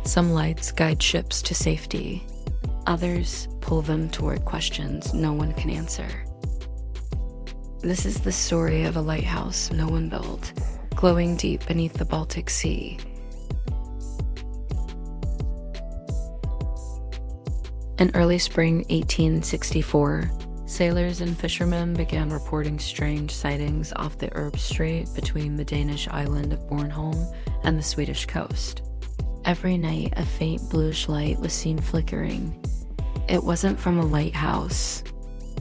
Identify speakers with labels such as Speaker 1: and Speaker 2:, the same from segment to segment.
Speaker 1: Some lights guide ships to safety. Others pull them toward questions no one can answer. This is the story of a lighthouse no one built, glowing deep beneath the Baltic Sea. In early spring 1864, sailors and fishermen began reporting strange sightings off the Irbe Strait between the Danish island of Bornholm and the Swedish coast. Every night, a faint bluish light was seen flickering. It wasn't from a lighthouse.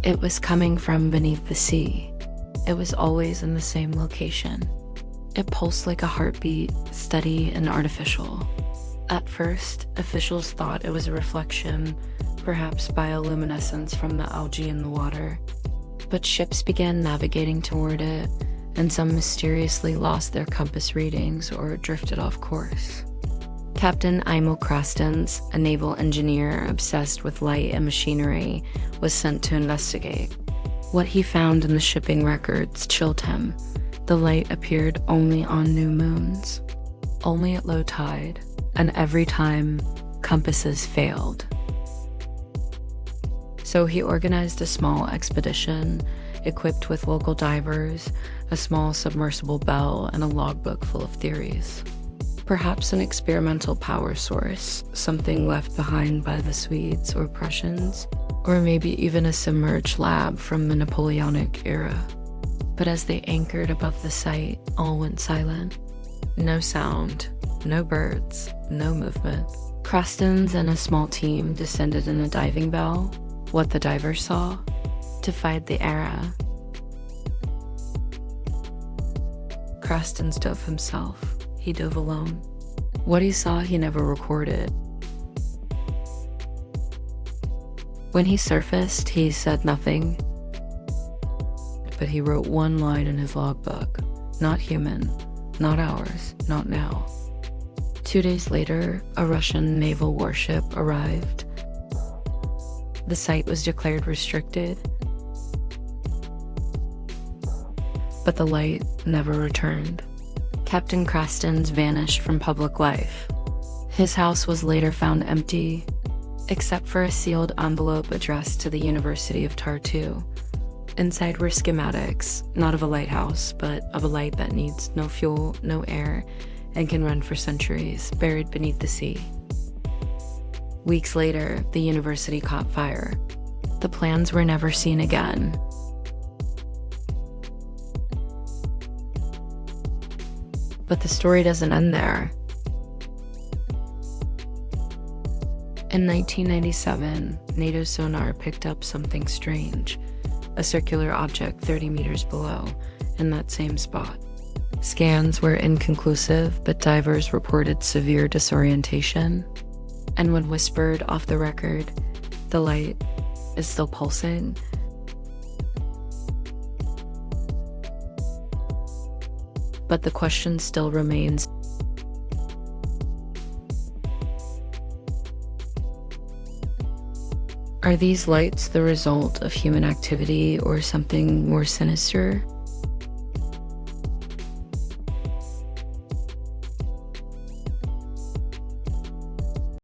Speaker 1: It was coming from beneath the sea. It was always in the same location. It pulsed like a heartbeat, steady and artificial. At first, officials thought it was a reflection, perhaps bioluminescence from the algae in the water. But ships began navigating toward it, and some mysteriously lost their compass readings or drifted off course. Captain Emil Krastins, a naval engineer obsessed with light and machinery, was sent to investigate. What he found in the shipping records chilled him. The light appeared only on new moons, only at low tide, and every time, compasses failed. So he organized a small expedition, equipped with local divers, a small submersible bell, and a logbook full of theories. Perhaps an experimental power source, something left behind by the Swedes or Prussians, or maybe even a submerged lab from the Napoleonic era. But as they anchored above the site, all went silent. No sound, no birds, no movement. Krastins and a small team descended in a diving bell, what the divers saw, defied the era. Krastins dove himself. He dove alone. What he saw he never recorded. When he surfaced, he said nothing, but he wrote one line in his logbook: "Not human, not ours, not now." 2 days later, a Russian naval warship arrived. The site was declared restricted, but the light never returned. Captain Krastins vanished from public life. His house was later found empty, except for a sealed envelope addressed to the University of Tartu. Inside were schematics, not of a lighthouse, but of a light that needs no fuel, no air, and can run for centuries, buried beneath the sea. Weeks later, the university caught fire. The plans were never seen again. But the story doesn't end there. In 1997, NATO sonar picked up something strange, a circular object 30 meters below, in that same spot. Scans were inconclusive, but divers reported severe disorientation. And when whispered off the record, the light is still pulsing. But the question still remains. Are these lights the result of human activity or something more sinister?